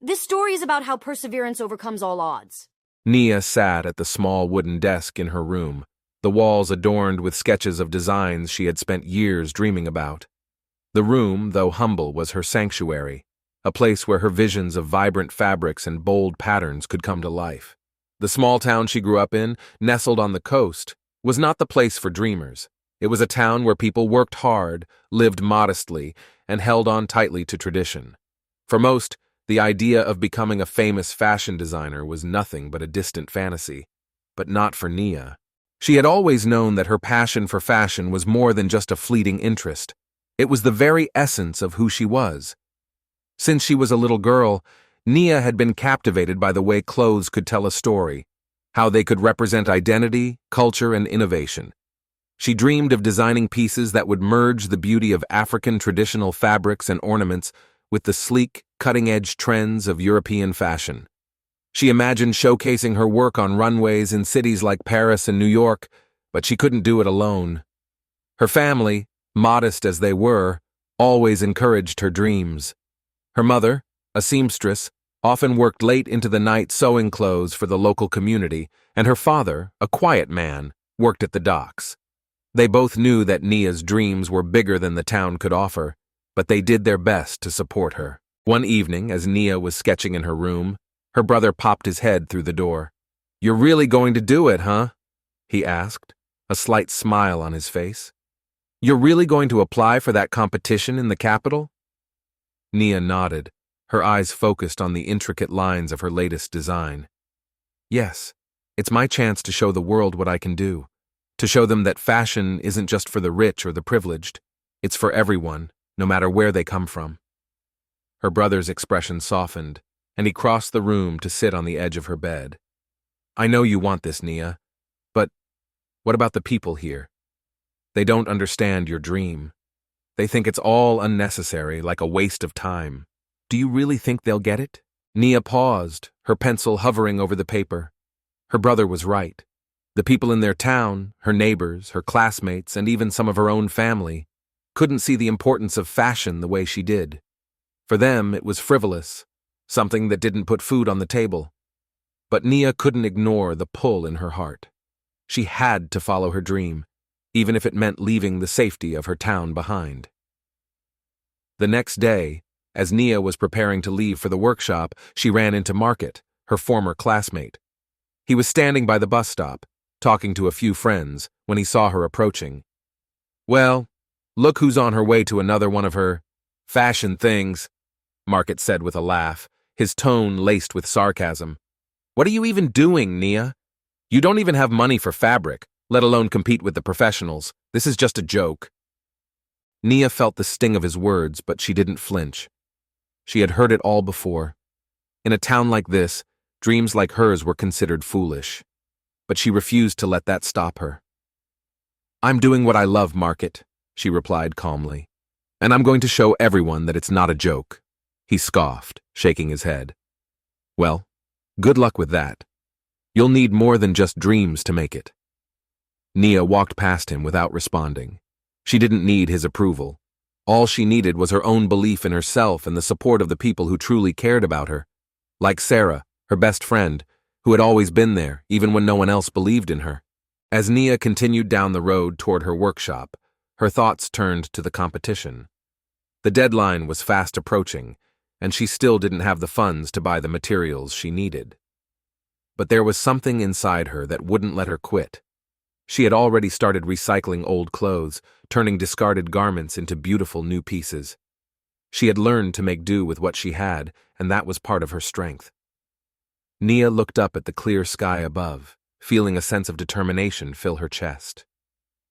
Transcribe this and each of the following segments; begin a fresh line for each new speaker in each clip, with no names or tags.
This story is about how perseverance overcomes all odds.
Nia sat at the small wooden desk in her room, the walls adorned with sketches of designs she had spent years dreaming about. The room, though humble, was her sanctuary, a place where her visions of vibrant fabrics and bold patterns could come to life. The small town she grew up in, nestled on the coast, was not the place for dreamers. It was a town where people worked hard, lived modestly, and held on tightly to tradition. For most, the idea of becoming a famous fashion designer was nothing but a distant fantasy. But not for Nia. She had always known that her passion for fashion was more than just a fleeting interest. It was the very essence of who she was. Since she was a little girl, Nia had been captivated by the way clothes could tell a story, how they could represent identity, culture, and innovation. She dreamed of designing pieces that would merge the beauty of African traditional fabrics and ornaments with the sleek, cutting-edge trends of European fashion. She imagined showcasing her work on runways in cities like Paris and New York, but she couldn't do it alone. Her family, modest as they were, always encouraged her dreams. Her mother, a seamstress, often worked late into the night sewing clothes for the local community, and her father, a quiet man, worked at the docks. They both knew that Nia's dreams were bigger than the town could offer, but they did their best to support her. One evening, as Nia was sketching in her room, her brother popped his head through the door. "You're really going to do it, huh?" he asked, a slight smile on his face. "You're really going to apply for that competition in the capital?" Nia nodded, her eyes focused on the intricate lines of her latest design. "Yes, it's my chance to show the world what I can do, to show them that fashion isn't just for the rich or the privileged. It's for everyone, no matter where they come from." Her brother's expression softened, and he crossed the room to sit on the edge of her bed. "I know you want this, Nia, but what about the people here? They don't understand your dream. They think it's all unnecessary, like a waste of time. Do you really think they'll get it?" Nia paused, her pencil hovering over the paper. Her brother was right. The people in their town, her neighbors, her classmates, and even some of her own family, couldn't see the importance of fashion the way she did. For them, it was frivolous, something that didn't put food on the table. But Nia couldn't ignore the pull in her heart. She had to follow her dream, even if it meant leaving the safety of her town behind. The next day, as Nia was preparing to leave for the workshop, she ran into Market, her former classmate. He was standing by the bus stop, talking to a few friends, when he saw her approaching. "Well, look who's on her way to another one of her fashion things," Market said with a laugh, his tone laced with sarcasm. "What are you even doing, Nia? You don't even have money for fabric, let alone compete with the professionals. This is just a joke." Nia felt the sting of his words, but she didn't flinch. She had heard it all before. In a town like this, dreams like hers were considered foolish. But she refused to let that stop her. "I'm doing what I love, Market," she replied calmly. "And I'm going to show everyone that it's not a joke." He scoffed, shaking his head. "Well, good luck with that. You'll need more than just dreams to make it." Nia walked past him without responding. She didn't need his approval. All she needed was her own belief in herself and the support of the people who truly cared about her. Like Sarah, her best friend, who had always been there, even when no one else believed in her. As Nia continued down the road toward her workshop, her thoughts turned to the competition. The deadline was fast approaching, and she still didn't have the funds to buy the materials she needed. But there was something inside her that wouldn't let her quit. She had already started recycling old clothes, turning discarded garments into beautiful new pieces. She had learned to make do with what she had, and that was part of her strength. Nia looked up at the clear sky above, feeling a sense of determination fill her chest.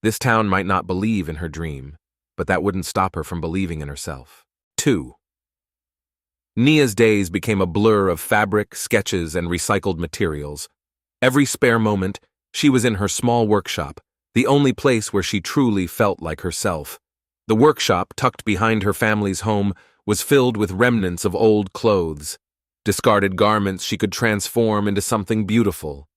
This town might not believe in her dream, but that wouldn't stop her from believing in herself. 2. Nia's days became a blur of fabric, sketches, and recycled materials. Every spare moment, she was in her small workshop, the only place where she truly felt like herself. The workshop, tucked behind her family's home, was filled with remnants of old clothes, discarded garments she could transform into something beautiful.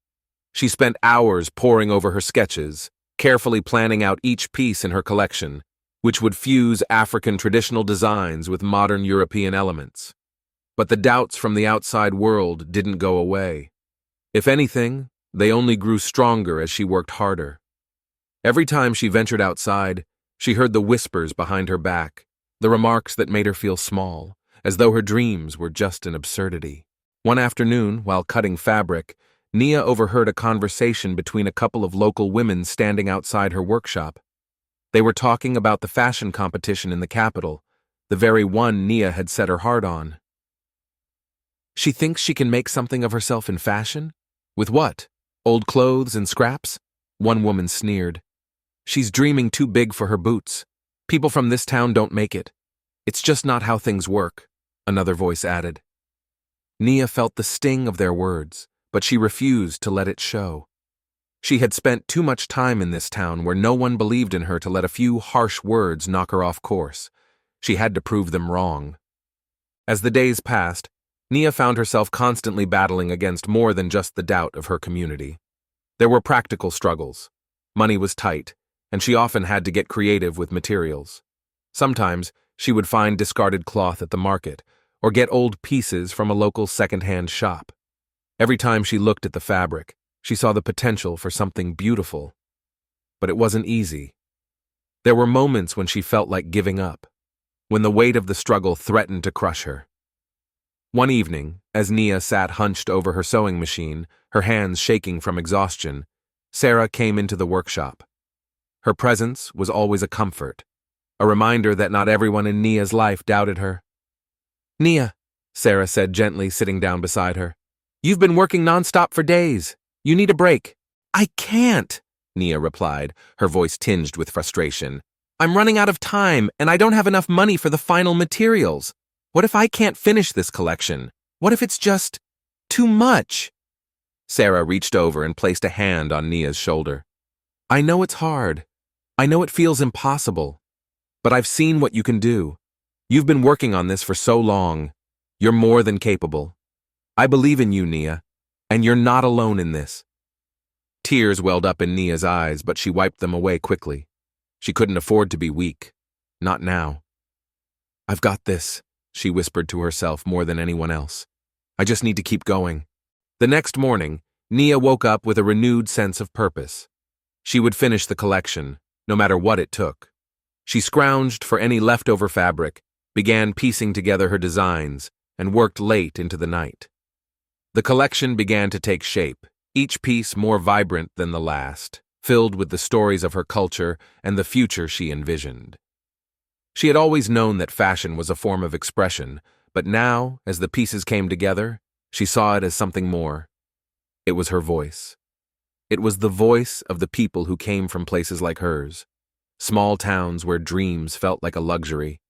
She spent hours poring over her sketches, carefully planning out each piece in her collection, which would fuse African traditional designs with modern European elements. But the doubts from the outside world didn't go away. If anything, they only grew stronger as she worked harder. Every time she ventured outside, she heard the whispers behind her back, the remarks that made her feel small, as though her dreams were just an absurdity. One afternoon, while cutting fabric, Nia overheard a conversation between a couple of local women standing outside her workshop. They were talking about the fashion competition in the capital, the very one Nia had set her heart on. She thinks she can make something of herself in fashion? With what? Old clothes and scraps? One woman sneered. She's dreaming too big for her boots. People from this town don't make it. It's just not how things work, another voice added. Nia felt the sting of their words, but she refused to let it show. She had spent too much time in this town where no one believed in her to let a few harsh words knock her off course. She had to prove them wrong. As the days passed, Nia found herself constantly battling against more than just the doubt of her community. There were practical struggles. Money was tight, and she often had to get creative with materials. Sometimes she would find discarded cloth at the market, or get old pieces from a local second-hand shop. Every time she looked at the fabric, she saw the potential for something beautiful. But it wasn't easy. There were moments when she felt like giving up, when the weight of the struggle threatened to crush her. One evening, as Nia sat hunched over her sewing machine, her hands shaking from exhaustion, Sarah came into the workshop. Her presence was always a comfort, a reminder that not everyone in Nia's life doubted her. "Nia," Sarah said gently, sitting down beside her, "you've been working nonstop for days. You need a break." "I can't," Nia replied, her voice tinged with frustration. "I'm running out of time, and I don't have enough money for the final materials. What if I can't finish this collection? What if it's just too much?" Sarah reached over and placed a hand on Nia's shoulder. "I know it's hard. I know it feels impossible. But I've seen what you can do. You've been working on this for so long. You're more than capable. I believe in you, Nia, and you're not alone in this." Tears welled up in Nia's eyes, but she wiped them away quickly. She couldn't afford to be weak. Not now. "I've got this," she whispered to herself more than anyone else. "I just need to keep going." The next morning, Nia woke up with a renewed sense of purpose. She would finish the collection, no matter what it took. She scrounged for any leftover fabric, began piecing together her designs, and worked late into the night. The collection began to take shape, each piece more vibrant than the last, filled with the stories of her culture and the future she envisioned. She had always known that fashion was a form of expression, but now, as the pieces came together, she saw it as something more. It was her voice. It was the voice of the people who came from places like hers, small towns where dreams felt like a luxury.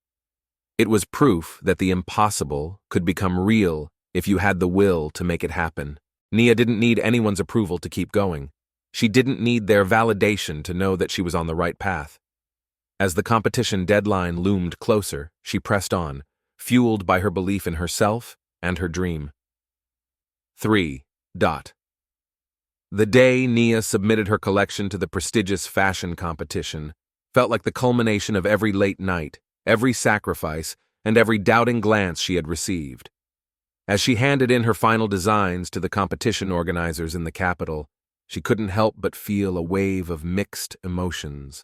It was proof that the impossible could become real if you had the will to make it happen. Nia didn't need anyone's approval to keep going. She didn't need their validation to know that she was on the right path. As the competition deadline loomed closer, she pressed on, fueled by her belief in herself and her dream. 3. The day Nia submitted her collection to the prestigious fashion competition felt like the culmination of every late night, every sacrifice, and every doubting glance she had received. As she handed in her final designs to the competition organizers in the capital, she couldn't help but feel a wave of mixed emotions: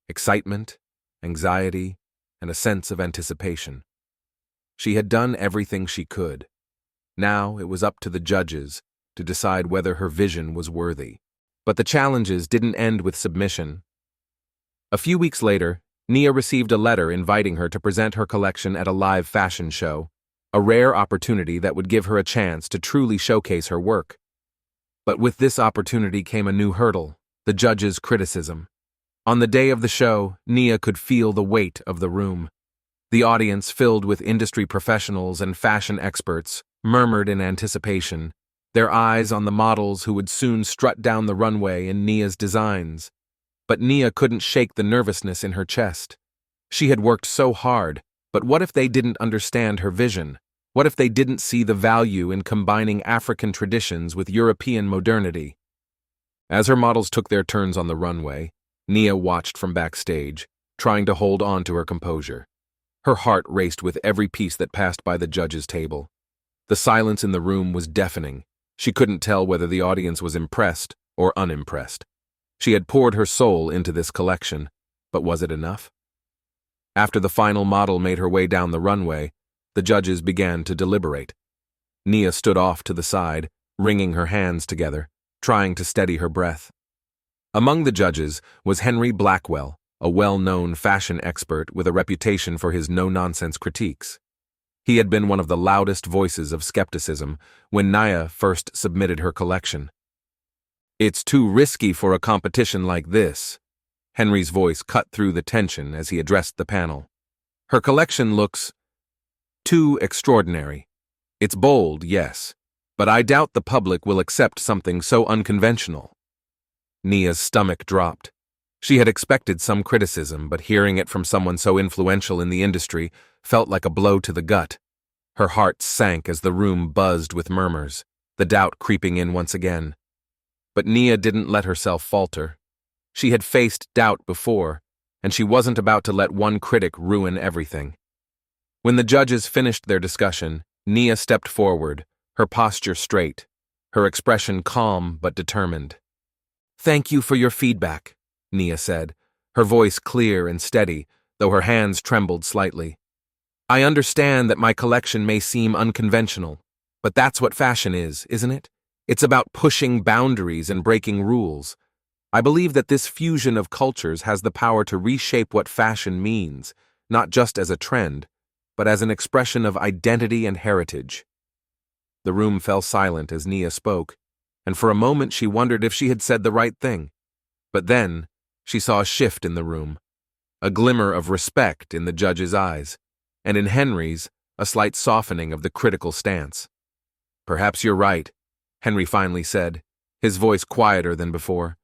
excitement, anxiety, and a sense of anticipation. She had done everything she could. Now it was up to the judges to decide whether her vision was worthy. But the challenges didn't end with submission. A few weeks later, Nia received a letter inviting her to present her collection at a live fashion show, a rare opportunity that would give her a chance to truly showcase her work. But with this opportunity came a new hurdle: the judges' criticism. On the day of the show, Nia could feel the weight of the room. The audience, filled with industry professionals and fashion experts, murmured in anticipation, their eyes on the models who would soon strut down the runway in Nia's designs. But Nia couldn't shake the nervousness in her chest. She had worked so hard, but what if they didn't understand her vision? What if they didn't see the value in combining African traditions with European modernity? As her models took their turns on the runway, Nia watched from backstage, trying to hold on to her composure. Her heart raced with every piece that passed by the judges' table. The silence in the room was deafening. She couldn't tell whether the audience was impressed or unimpressed. She had poured her soul into this collection, but was it enough? After the final model made her way down the runway, the judges began to deliberate. Nia stood off to the side, wringing her hands together, trying to steady her breath. Among the judges was Henry Blackwell, a well-known fashion expert with a reputation for his no-nonsense critiques. He had been one of the loudest voices of skepticism when Nia first submitted her collection. "It's too risky for a competition like this." Henry's voice cut through the tension as he addressed the panel. "Her collection looks too extraordinary. It's bold, yes, but I doubt the public will accept something so unconventional." Nia's stomach dropped. She had expected some criticism, but hearing it from someone so influential in the industry felt like a blow to the gut. Her heart sank as the room buzzed with murmurs, the doubt creeping in once again. But Nia didn't let herself falter. She had faced doubt before, and she wasn't about to let one critic ruin everything. When the judges finished their discussion, Nia stepped forward, her posture straight, her expression calm but determined. "Thank you for your feedback," Nia said, her voice clear and steady, though her hands trembled slightly. "I understand that my collection may seem unconventional, but that's what fashion is, isn't it? It's about pushing boundaries and breaking rules. I believe that this fusion of cultures has the power to reshape what fashion means, not just as a trend, but as an expression of identity and heritage." The room fell silent as Nia spoke, and for a moment she wondered if she had said the right thing. But then, she saw a shift in the room, a glimmer of respect in the judge's eyes, and in Henry's, a slight softening of the critical stance. "Perhaps you're right," Henry finally said, his voice quieter than before.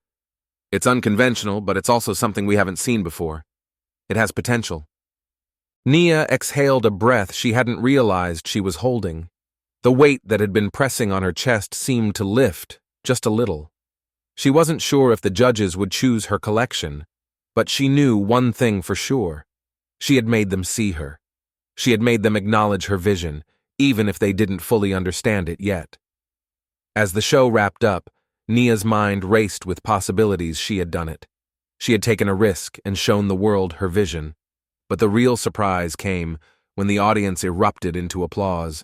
"It's unconventional, but it's also something we haven't seen before. It has potential." Nia exhaled a breath she hadn't realized she was holding. The weight that had been pressing on her chest seemed to lift, just a little. She wasn't sure if the judges would choose her collection, but she knew one thing for sure. She had made them see her. She had made them acknowledge her vision, even if they didn't fully understand it yet. As the show wrapped up, Nia's mind raced with possibilities she had done it. She had taken a risk and shown the world her vision. But the real surprise came when the audience erupted into applause.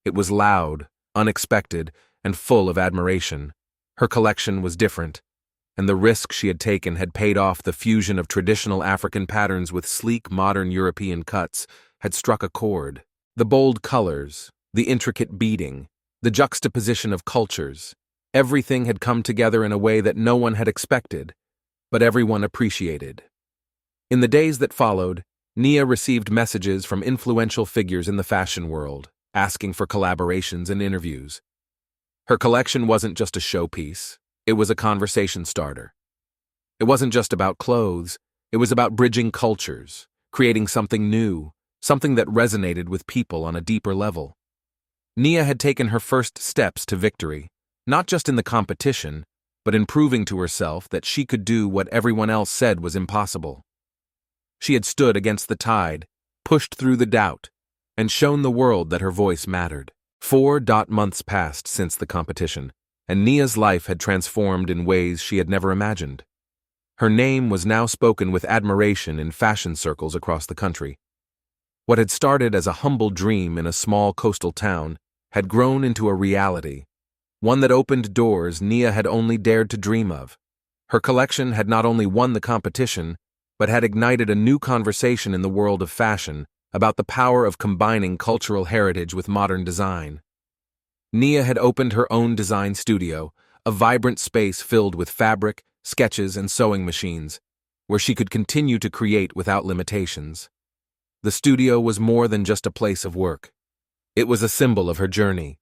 It was loud, unexpected, and full of admiration. Her collection was different, and the risk she had taken had paid off. The fusion of traditional African patterns with sleek modern European cuts had struck a chord. The bold colors, the intricate beading, the juxtaposition of cultures, everything had come together in a way that no one had expected, but everyone appreciated. In the days that followed, Nia received messages from influential figures in the fashion world, asking for collaborations and interviews. Her collection wasn't just a showpiece, it was a conversation starter. It wasn't just about clothes, it was about bridging cultures, creating something new, something that resonated with people on a deeper level. Nia had taken her first steps to victory, not just in the competition, but in proving to herself that she could do what everyone else said was impossible. She had stood against the tide, pushed through the doubt, and shown the world that her voice mattered. 4 months passed since the competition, and Nia's life had transformed in ways she had never imagined. Her name was now spoken with admiration in fashion circles across the country. What had started as a humble dream in a small coastal town had grown into a reality, one that opened doors Nia had only dared to dream of. Her collection had not only won the competition, but had ignited a new conversation in the world of fashion about the power of combining cultural heritage with modern design. Nia had opened her own design studio, a vibrant space filled with fabric, sketches, and sewing machines, where she could continue to create without limitations. The studio was more than just a place of work. It was a symbol of her journey,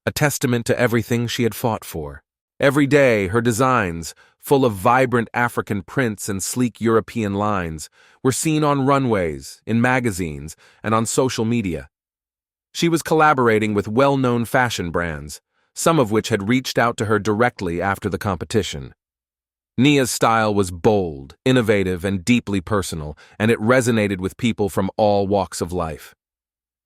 a testament to everything she had fought for. Every day, her designs, full of vibrant African prints and sleek European lines, were seen on runways, in magazines, and on social media. She was collaborating with well-known fashion brands, some of which had reached out to her directly after the competition. Nia's style was bold, innovative, and deeply personal, and it resonated with people from all walks of life.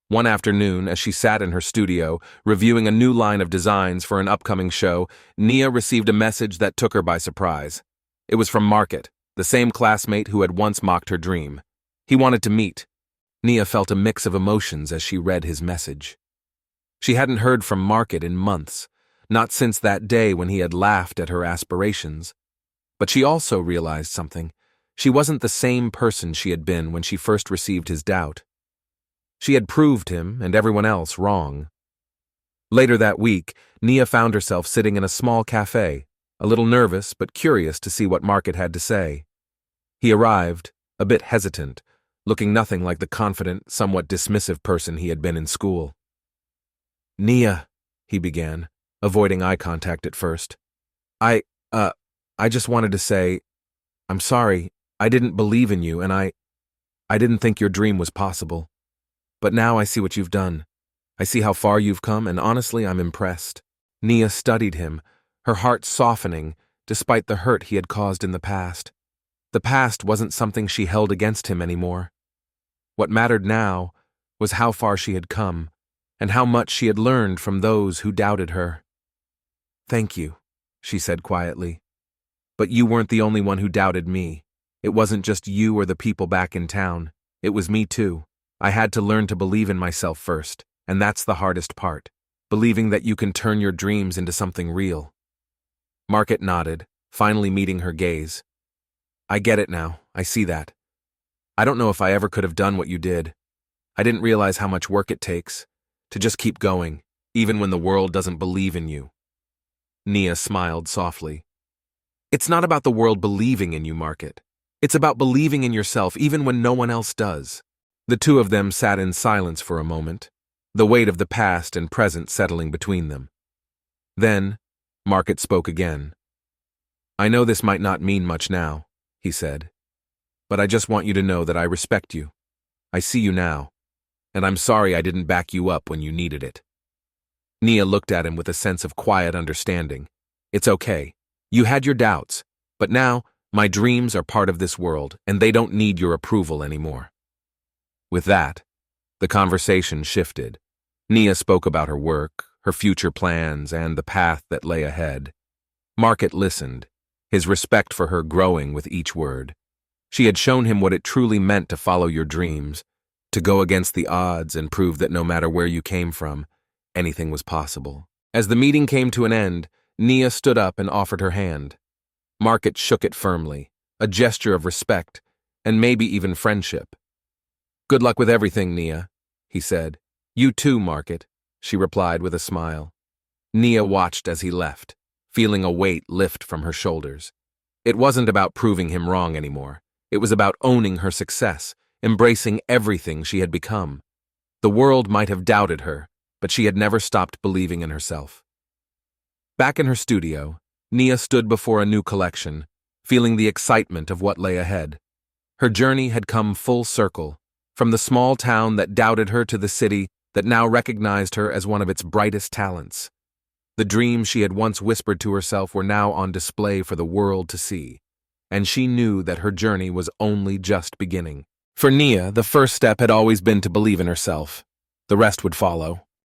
One afternoon, as she sat in her studio, reviewing a new line of designs for an upcoming show, Nia received a message that took her by surprise. It was from Market, the same classmate who had once mocked her dream. He wanted to meet. Nia felt a mix of emotions as she read his message. She hadn't heard from Market in months, not since that day when he had laughed at her aspirations. But she also realized something. She wasn't the same person she had been when she first received his doubt. She had proved him and everyone else wrong. Later that week, Nia found herself sitting in a small cafe, a little nervous but curious to see what Market had to say. He arrived, a bit hesitant, looking nothing like the confident, somewhat dismissive person he had been in school. "Nia," he began, avoiding eye contact at first. I just wanted to say, I'm sorry, I didn't believe in you and I didn't think your dream was possible. But now I see what you've done. I see how far you've come, and honestly, I'm impressed." Nia studied him, her heart softening despite the hurt he had caused in the past. The past wasn't something she held against him anymore. What mattered now was how far she had come, and how much she had learned from those who doubted her. "Thank you," she said quietly. "But you weren't the only one who doubted me. It wasn't just you or the people back in town. It was me too. I had to learn to believe in myself first, and that's the hardest part, believing that you can turn your dreams into something real." Market nodded, finally meeting her gaze. "I get it now, I see that. I don't know if I ever could have done what you did. I didn't realize how much work it takes, to just keep going, even when the world doesn't believe in you." Nia smiled softly. "It's not about the world believing in you, Market. It's about believing in yourself even when no one else does." The two of them sat in silence for a moment, the weight of the past and present settling between them. Then, Market spoke again. "I know this might not mean much now," he said, "but I just want you to know that I respect you. I see you now, and I'm sorry I didn't back you up when you needed it." Nia looked at him with a sense of quiet understanding. "It's okay. You had your doubts, but now my dreams are part of this world, and they don't need your approval anymore." With that, the conversation shifted. Nia spoke about her work, her future plans, and the path that lay ahead. Market listened, his respect for her growing with each word. She had shown him what it truly meant to follow your dreams, to go against the odds and prove that no matter where you came from, anything was possible. As the meeting came to an end, Nia stood up and offered her hand. Market shook it firmly, a gesture of respect, and maybe even friendship. "Good luck with everything, Nia," he said. "You too, Market," she replied with a smile. Nia watched as he left, feeling a weight lift from her shoulders. It wasn't about proving him wrong anymore. It was about owning her success, embracing everything she had become. The world might have doubted her, but she had never stopped believing in herself. Back in her studio, Nia stood before a new collection, feeling the excitement of what lay ahead. Her journey had come full circle, from the small town that doubted her to the city that now recognized her as one of its brightest talents. The dreams she had once whispered to herself were now on display for the world to see, and she knew that her journey was only just beginning. For Nia, the first step had always been to believe in herself. The rest would follow.